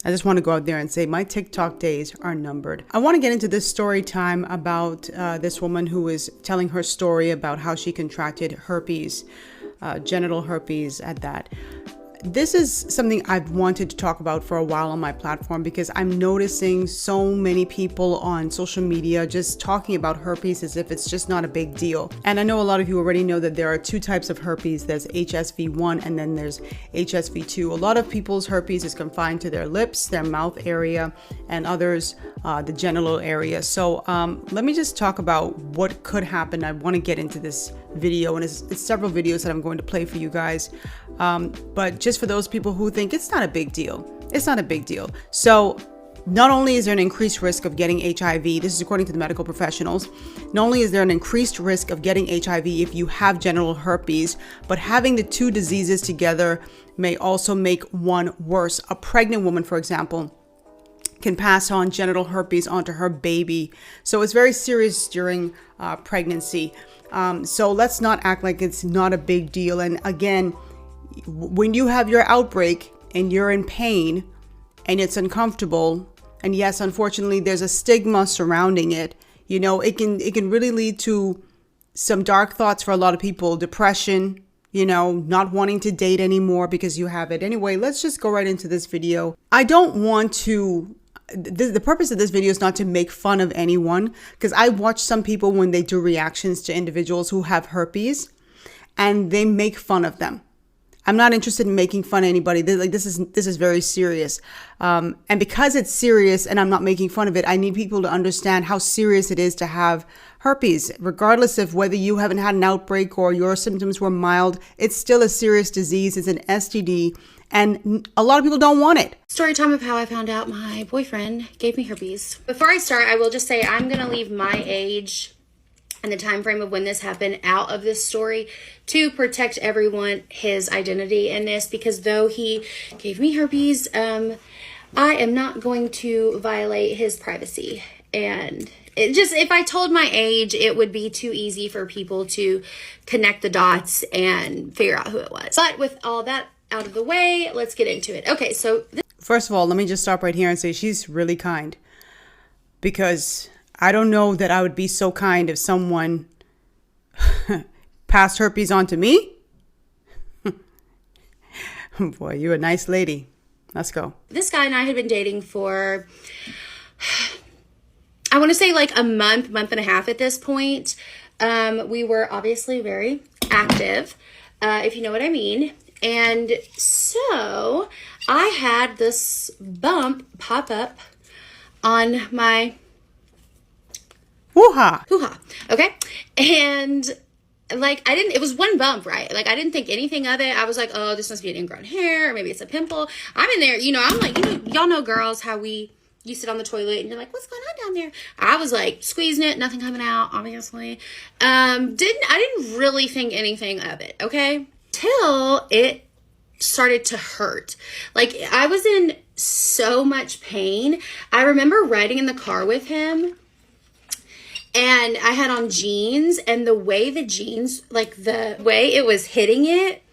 I just want to go out there and say my TikTok days are numbered. I want to get into this story time about this woman who is telling her story about how she contracted herpes, genital herpes at that. This is something I've wanted to talk about for a while on my platform because I'm noticing so many people on social media just talking about herpes as if it's just not a big deal. And I know a lot of you already know that there are two types of herpes. There's HSV1 and then there's HSV2. A lot of people's herpes is confined to their lips, their mouth area, and others the genital area. So let me just talk about what could happen. I want to get into this video, and it's several videos that I'm going to play for you guys. But just for those people who think it's not a big deal, it's not a big deal. So not only is there an increased risk of getting HIV, this is according to the medical professionals, not only is there an increased risk of getting HIV if you have genital herpes, but having the two diseases together may also make one worse. A pregnant woman, for example, can pass on genital herpes onto her baby. So it's very serious during pregnancy. So let's not act like it's not a big deal. And again, when you have your outbreak and you're in pain and it's uncomfortable, and yes, unfortunately, there's a stigma surrounding it, you know, it can really lead to some dark thoughts for a lot of people, depression, you know, not wanting to date anymore because you have it. Anyway, let's just go right into this video. I don't want to, the purpose of this video is not to make fun of anyone, because I watch some people when they do reactions to individuals who have herpes and they make fun of them. I'm not interested in making fun of anybody. This is very serious. And because it's serious and I'm not making fun of it, I need people to understand how serious it is to have herpes. Regardless of whether you haven't had an outbreak or your symptoms were mild, it's still a serious disease. It's an STD. And a lot of people don't want it. Story time of how I found out my boyfriend gave me herpes. Before I start, I will just say I'm going to leave my age and the time frame of when this happened out of this story to protect everyone, his identity in this, because though he gave me herpes, I am not going to violate his privacy. And it just, if I told my age, it would be too easy for people to connect the dots and figure out who it was. But with all that out of the way, let's get into it. Okay, so first of all, let me just stop right here and say she's really kind, because I don't know that I would be so kind if someone passed herpes on to me. Boy, you're a nice lady. Let's go. This guy and I had been dating for, I want to say like a month and a half at this point. We were obviously very active, if you know what I mean. And so I had this bump pop up on my hoo-ha. Okay. And like, it was one bump, right? Like, I didn't think anything of it. I was like, oh, this must be an ingrown hair, or maybe it's a pimple. I'm in there, you know, I'm like, you know, y'all know girls, how you sit on the toilet and you're like, what's going on down there? I was like squeezing it, nothing coming out, obviously. I didn't really think anything of it. Okay. Till it started to hurt. Like, I was in so much pain. I remember riding in the car with him, and I had on jeans, and the way the jeans, like the way it was hitting it,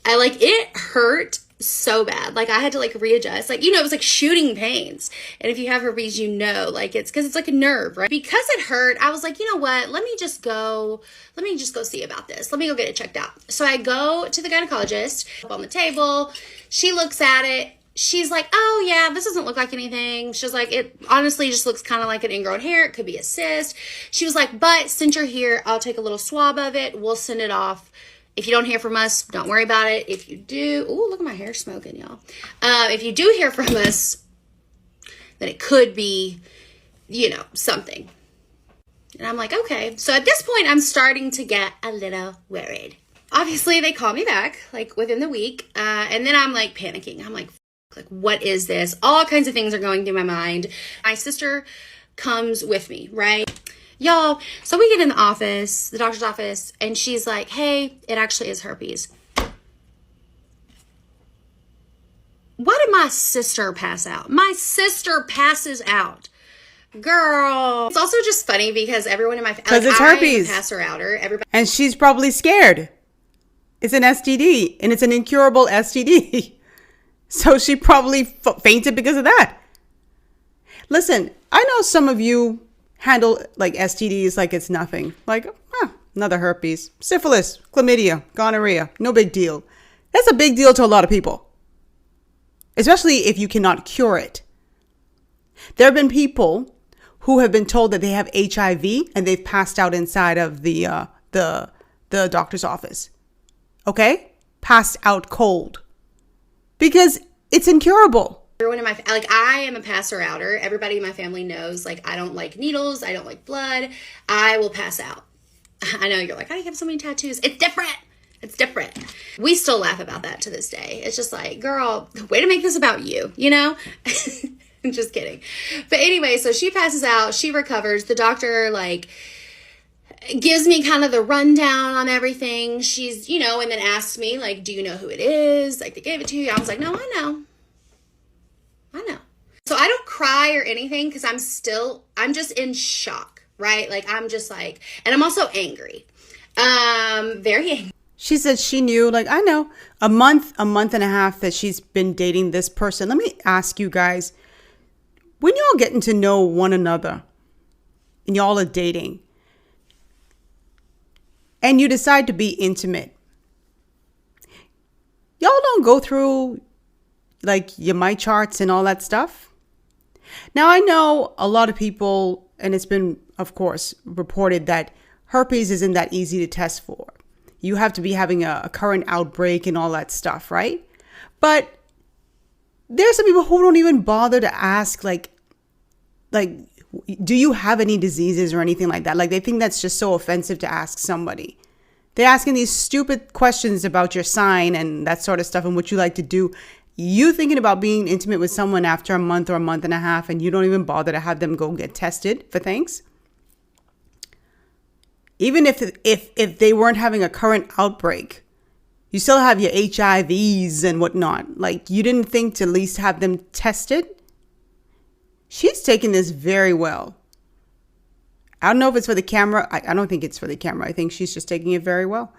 it hurt so bad. Like, I had to like readjust, like, you know, it was like shooting pains. And if you have herpes, you know, like, it's because it's like a nerve, right? Because it hurt, I was like, you know what, let me just go see about this. Let me go get it checked out. So I go to the gynecologist on the table. She looks at it. She's like, oh yeah, this doesn't look like anything. She's like, it honestly just looks kind of like an ingrown hair. It could be a cyst. She was like, but since you're here, I'll take a little swab of it. We'll send it off. If you don't hear from us, don't worry about it. If you do, oh, look at my hair smoking, y'all. If you do hear from us, then it could be, you know, something. And I'm like, okay. So at this point, I'm starting to get a little worried. Obviously, they call me back, like, within the week. And then I'm, like, panicking. I'm like, what is this? All kinds of things are going through my mind. My sister comes with me, right? Y'all, so we get in the office, the doctor's office, and she's like, hey, it actually is herpes. Why did my sister pass out? My sister passes out. Girl. It's also just funny because everyone in my family, because it's herpes. Pass her outer. Everybody, and she's probably scared. It's an STD, and it's an incurable STD. So she probably fainted because of that. Listen, I know some of you handle like STDs like it's nothing. Like, another herpes, syphilis, chlamydia, gonorrhea, no big deal. That's a big deal to a lot of people, especially if you cannot cure it. There have been people who have been told that they have HIV and they've passed out inside of the doctor's office. Okay? Passed out cold. Because it's incurable. Everyone in my, like, I am a passer outer. Everybody in my family knows, like, I don't like needles. I don't like blood. I will pass out. I know you're like, how do you have so many tattoos? It's different. It's different. We still laugh about that to this day. It's just like, girl, way to make this about you, you know? I'm just kidding. But anyway, so she passes out. She recovers. The doctor, like, gives me kind of the rundown on everything. She's, you know, and then asks me, like, do you know who it is? Like, they gave it to you. I was like, no, I know. So I don't cry or anything because I'm just in shock, right? Like, I'm just like, and I'm also angry. Very angry. She said she knew, like, I know, a month and a half that she's been dating this person. Let me ask you guys, when y'all getting to know one another and y'all are dating and you decide to be intimate, y'all don't go through like your my charts and all that stuff. Now, I know a lot of people, and it's been, of course, reported that herpes isn't that easy to test for. You have to be having a current outbreak and all that stuff, right? But there's some people who don't even bother to ask, like, do you have any diseases or anything like that? Like, they think that's just so offensive to ask somebody. They're asking these stupid questions about your sign and that sort of stuff and what you like to do. You thinking about being intimate with someone after a month or a month and a half, and you don't even bother to have them go get tested for things? Even if they weren't having a current outbreak, you still have your HIVs and whatnot. Like, you didn't think to at least have them tested? She's taking this very well. I don't know if it's for the camera. I don't think it's for the camera. I think she's just taking it very well.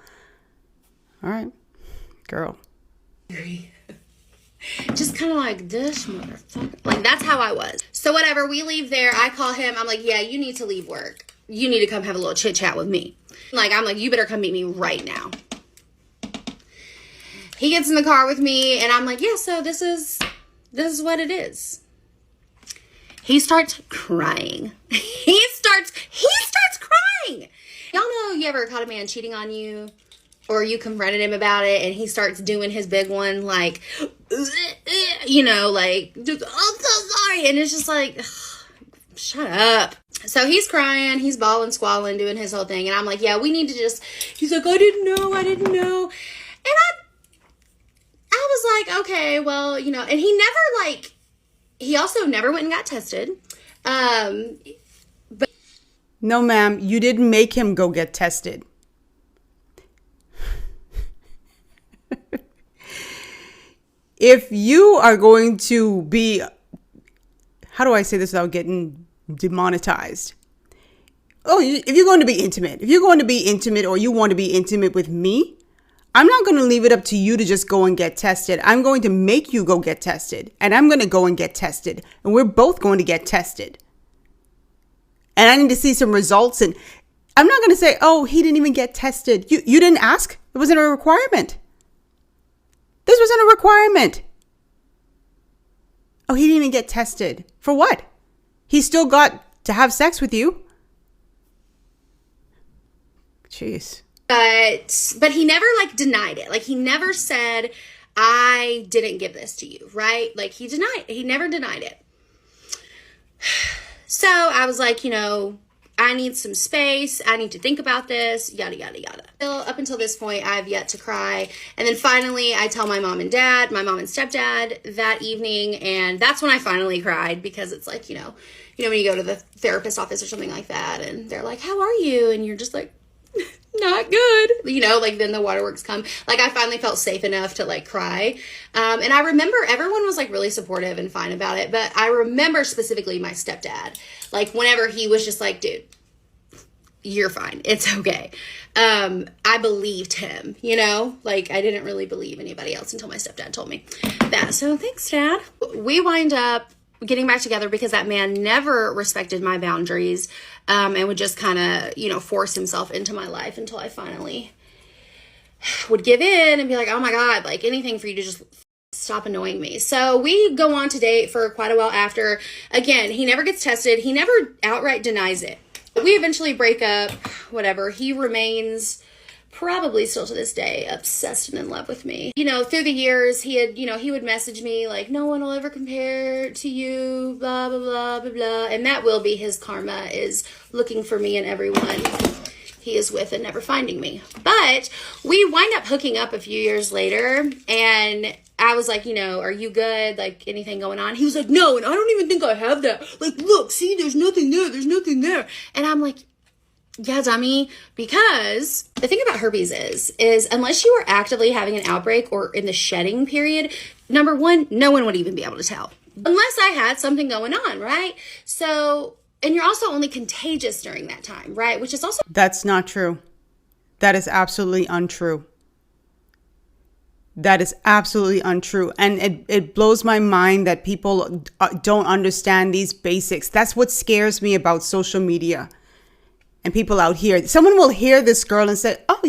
All right, girl. Just kind of like, this motherfucker. Like, that's how I was. So whatever, we leave there. I call him. I'm like, yeah, you need to leave work. You need to come have a little chit chat with me. Like, I'm like, you better come meet me right now. He gets in the car with me and I'm like, yeah, so this is what it is. He starts crying. He starts crying. Y'all know, you ever caught a man cheating on you? Or you confronted him about it and he starts doing his big one, like, you know, like, just, I'm so sorry. And it's just like, ugh, shut up. So he's crying, he's bawling, squalling, doing his whole thing. And I'm like, yeah, we need to just, he's like, I didn't know. And I was like, okay, well, you know, and he never, like, he also never went and got tested. But no, ma'am, you didn't make him go get tested. If you are going to be, how do I say this without getting demonetized? Oh, if you're going to be intimate or you want to be intimate with me, I'm not going to leave it up to you to just go and get tested. I'm going to make you go get tested, and I'm going to go and get tested, and we're both going to get tested. And I need to see some results, and I'm not going to say, oh, he didn't even get tested. You didn't ask. It wasn't a requirement. This wasn't a requirement. Oh, he didn't even get tested. For what? He still got to have sex with you. Jeez. But he never, like, denied it. Like, he never said, I didn't give this to you, right? Like, he never denied it. So I was like, you know, I need some space. I need to think about this, yada, yada, yada. Still, up until this point, I've yet to cry. And then finally, I tell my mom and stepdad that evening. And that's when I finally cried, because it's like, you know, when you go to the therapist office or something like that, and they're like, how are you? And you're just like, not good. You know, like, then the waterworks come. Like, I finally felt safe enough to, like, cry. And I remember everyone was, like, really supportive and fine about it. But I remember specifically my stepdad. Like, whenever he was just like, dude, you're fine. It's okay. I believed him, you know, like I didn't really believe anybody else until my stepdad told me that. So thanks, Dad. We wind up getting back together because that man never respected my boundaries, and would just kind of, you know, force himself into my life until I finally would give in and be like, oh my God, like anything for you to just stop annoying me. So we go on to date for quite a while after. Again, he never gets tested. He never outright denies it. We eventually break up, whatever. He remains probably still to this day obsessed and in love with me. You know, through the years, he had, you know, he would message me like, no one will ever compare to you, blah, blah, blah, blah, blah. And that will be his karma, is looking for me and everyone he is with and never finding me. But we wind up hooking up a few years later, and I was like, you know, are you good? Like, anything going on? He was like, no, and I don't even think I have that. Like, look, see, there's nothing there. There's nothing there. And I'm like, yeah, dummy, because the thing about herpes is unless you are actively having an outbreak or in the shedding period, number one, no one would even be able to tell. Unless I had something going on, right? So, and you're also only contagious during that time, right? Which is also... That's not true. That is absolutely untrue. That is absolutely untrue. And it blows my mind that people don't understand these basics. That's what scares me about social media and people out here. Someone will hear this girl and say, oh,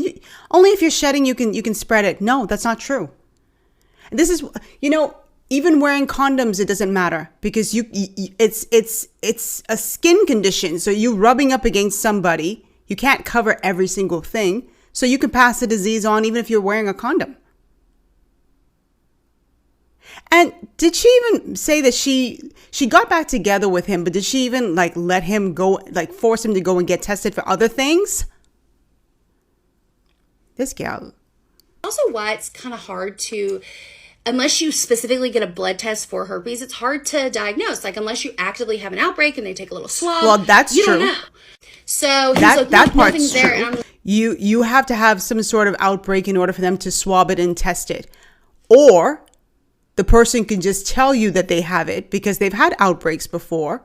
only if you're shedding, you can spread it. No, that's not true. This is, you know, even wearing condoms, it doesn't matter because it's a skin condition. So you rubbing up against somebody, you can't cover every single thing. So you can pass the disease on even if you're wearing a condom. And did she even say that she got back together with him, but did she even like let him go, like force him to go and get tested for other things? This gal. Also why it's kind of hard to, unless you specifically get a blood test for herpes, it's hard to diagnose. Like unless you actively have an outbreak and they take a little swab. Well, that's you true. Don't know. So he's that like, that part's there. true. And I'm you have to have some sort of outbreak in order for them to swab it and test it. Or the person can just tell you that they have it because they've had outbreaks before.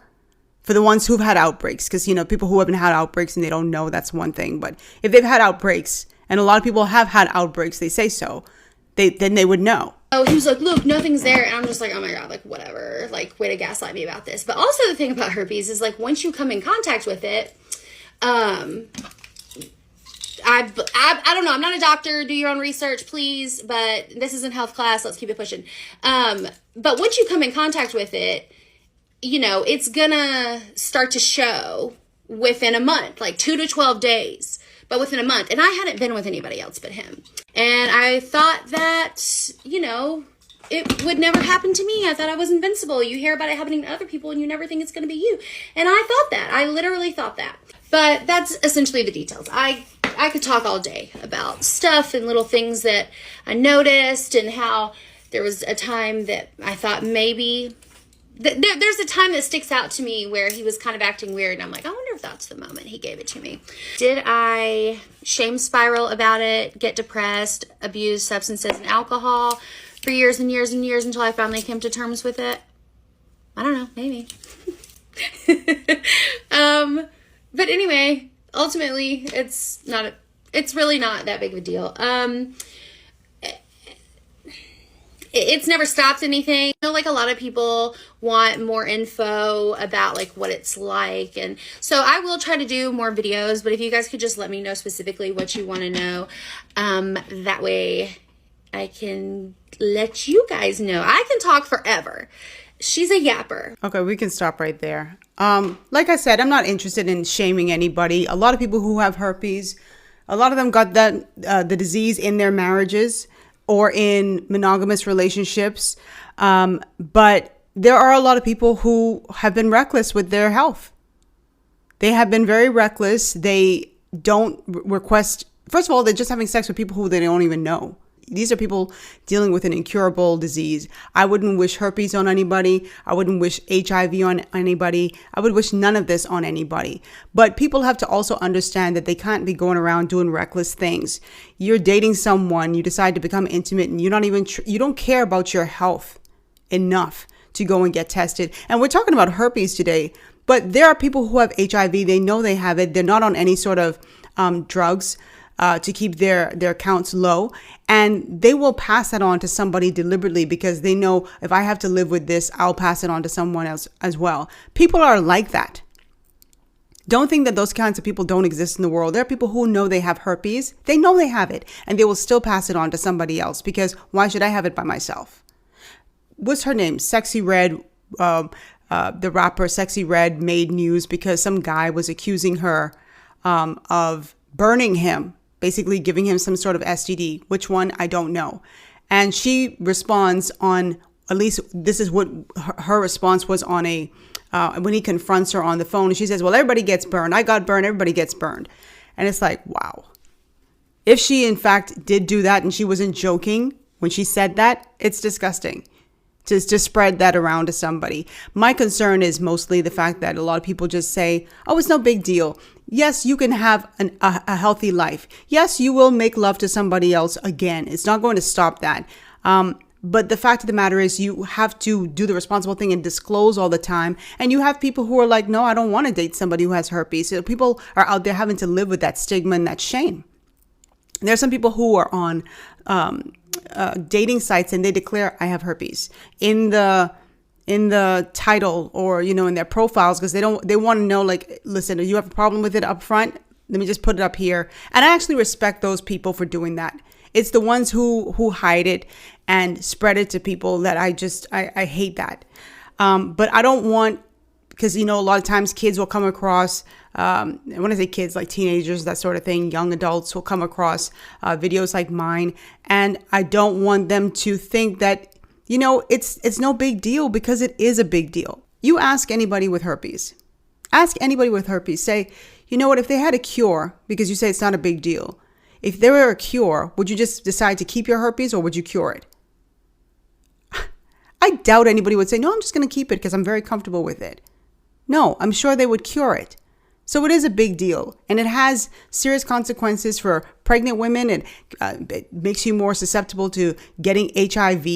For the ones who've had outbreaks, because, you know, people who haven't had outbreaks and they don't know, that's one thing. But if they've had outbreaks, and a lot of people have had outbreaks, they say so, then they would know. Oh, he was like, look, nothing's there. And I'm just like, oh my God, like whatever, like way to gaslight me about this. But also the thing about herpes is like, once you come in contact with it, I don't know. I'm not a doctor. Do your own research, please. But this isn't health class. Let's keep it pushing. But once you come in contact with it, you know, it's gonna start to show within a month, like 2 to 12 days, but within a month. And I hadn't been with anybody else but him. And I thought that, you know, it would never happen to me. I thought I was invincible. You hear about it happening to other people and you never think it's going to be you. And I thought that. I literally thought that. But that's essentially the details. I could talk all day about stuff and little things that I noticed and how there was a time that I thought maybe... There's a time that sticks out to me where he was kind of acting weird and I'm like, I wonder if that's the moment he gave it to me. Did I shame spiral about it, get depressed, abuse substances and alcohol for years and years and years until I finally came to terms with it? I don't know, maybe. But anyway, ultimately it's really not that big of a deal. It's never stopped anything. I know like a lot of people want more info about like what it's like. And so I will try to do more videos, but if you guys could just let me know specifically what you want to know, that way I can let you guys know. I can talk forever. She's a yapper. Okay, we can stop right there. Like I said, I'm not interested in shaming anybody. A lot of people who have herpes, a lot of them got the disease in their marriages or in monogamous relationships. But there are a lot of people who have been reckless with their health. They have been very reckless. They don't request, first of all, they're just having sex with people who they don't even know. These are people dealing with an incurable disease. I wouldn't wish herpes on anybody. I wouldn't wish HIV on anybody. I would wish none of this on anybody. But people have to also understand that they can't be going around doing reckless things. You're dating someone, you decide to become intimate, and you're not even, you don't care about your health enough to go and get tested. And we're talking about herpes today, But there are people who have HIV. They know they have it. They're not on any sort of drugs to keep their counts low. And they will pass that on to somebody deliberately because they know if I have to live with this, I'll pass it on to someone else as well. People are like that. Don't think that those kinds of people don't exist in the world. There are people who know they have herpes. They know they have it and they will still pass it on to somebody else because why should I have it by myself? What's her name? Sexy Red, the rapper Sexy Red made news because some guy was accusing her of burning him, basically giving him some sort of STD. Which one? I don't know. And she responds on, at least this is what her response was on when he confronts her on the phone. And she says, well, everybody gets burned. I got burned. Everybody gets burned. And it's like, wow. If she, in fact, did do that and she wasn't joking when she said that, it's disgusting to spread that around to somebody. My concern is mostly the fact that a lot of people just say, oh, it's no big deal. Yes, you can have a healthy life. Yes, you will make love to somebody else again. It's not going to stop that. But the fact of the matter is you have to do the responsible thing and disclose all the time. And you have people who are like, no, I don't want to date somebody who has herpes. So people are out there having to live with that stigma and that shame. There are some people who are on dating sites and they declare I have herpes in the title or, in their profiles because they want to know, like, listen, do you have a problem with it up front? Let me just put it up here. And I actually respect those people for doing that. It's the ones who hide it and spread it to people that I hate that. But I don't want, because, a lot of times kids will come across, when I say kids, like teenagers, that sort of thing, young adults will come across videos like mine. And I don't want them to think that, it's no big deal, because it is a big deal. You ask anybody with herpes. Say, you know what, if they had a cure, because you say it's not a big deal. If there were a cure, would you just decide to keep your herpes or would you cure it? I doubt anybody would say, no, I'm just going to keep it because I'm very comfortable with it. No, I'm sure they would cure it. So it is a big deal, and it has serious consequences for pregnant women. It makes you more susceptible to getting HIV.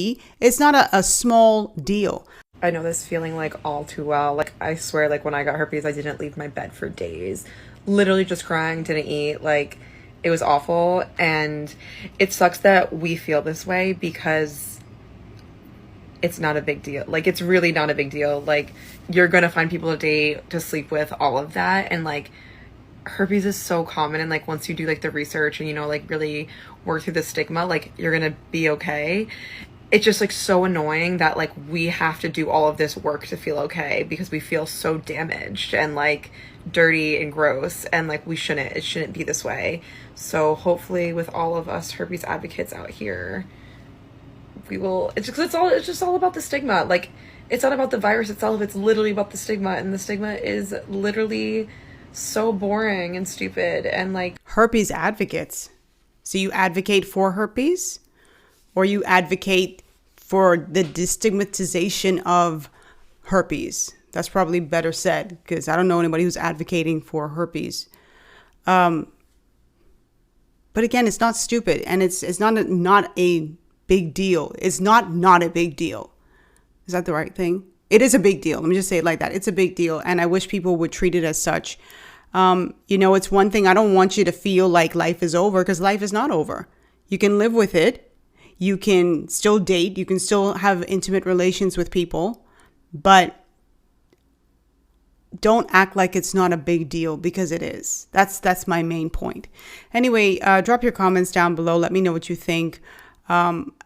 It's not a small deal. I know this feeling like all too well. Like, I swear, like when I got herpes, I didn't leave my bed for days. Literally just crying, didn't eat. Like, it was awful. And it sucks that we feel this way because it's not a big deal. Like, it's really not a big deal. Like, you're gonna find people to date, to sleep with, all of that. And like, herpes is so common. And like, once you do like the research and, like really work through the stigma, like you're gonna be okay. It's just like so annoying that like we have to do all of this work to feel okay because we feel so damaged and like dirty and gross, and like it shouldn't be this way. So hopefully with all of us herpes advocates out here, it's just all about the stigma. Like, it's not about the virus itself, it's literally about the stigma, and the stigma is literally so boring and stupid. And like, herpes advocates. So you advocate for herpes? Or you advocate for the destigmatization of herpes? That's probably better said, because I don't know anybody who's advocating for herpes. But again, it's not stupid, and it's not a big deal. It's not a big deal. Is that the right thing? It is a big deal. Let me just say it like that. It's a big deal, and I wish people would treat it as such. It's one thing. I don't want you to feel like life is over, because life is not over. You can live with it. You can still date. You can still have intimate relations with people, but don't act like it's not a big deal, because it is. That's my main point. Anyway, drop your comments down below. Let me know what you think.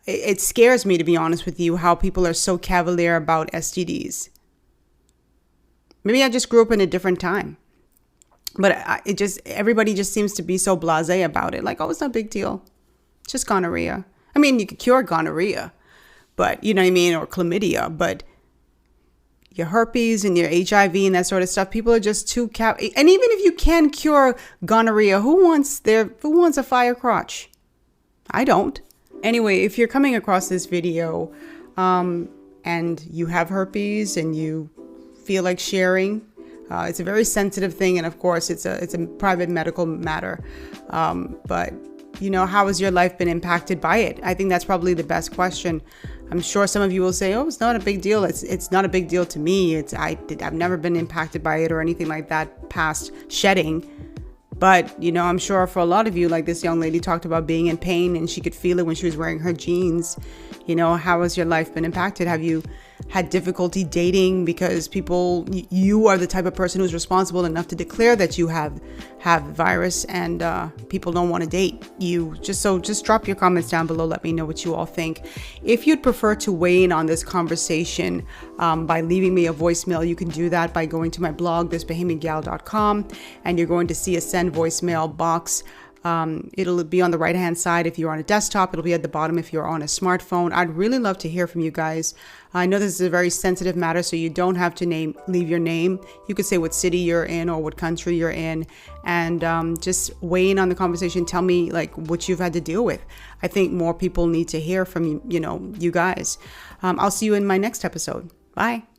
It scares me, to be honest with you, how people are so cavalier about STDs. Maybe I just grew up in a different time, but everybody just seems to be so blasé about it. Like, oh, it's not a big deal. It's just gonorrhea. I mean, you could cure gonorrhea, but you know what I mean, or chlamydia, but your herpes and your HIV and that sort of stuff, people are just too and even if you can cure gonorrhea, who wants a fire crotch? I don't. Anyway, if you're coming across this video and you have herpes and you feel like sharing, it's a very sensitive thing, and of course it's a private medical matter, but how has your life been impacted by it? I think that's probably the best question. I'm sure some of you will say, oh, it's not a big deal. It's not a big deal to me. I've never been impacted by it or anything like that past shedding. But, I'm sure for a lot of you, like this young lady talked about being in pain and she could feel it when she was wearing her jeans. How has your life been impacted? Have you had difficulty dating because you are the type of person who's responsible enough to declare that you have virus and people don't want to date you? Just drop your comments down below. Let me know what you all think. If you'd prefer to weigh in on this conversation by leaving me a voicemail, you can do that by going to my blog, ThisBahamianGyal.com, and you're going to see a send voicemail box. It'll be on the right hand side if you're on a desktop. It'll be at the bottom if you're on a smartphone. I'd really love to hear from you guys. I know this is a very sensitive matter, so you don't have to leave your name. You could say what city you're in or what country you're in, and just weigh in on the conversation. Tell me like what you've had to deal with. I think more people need to hear from you guys. I'll see you in my next episode. Bye.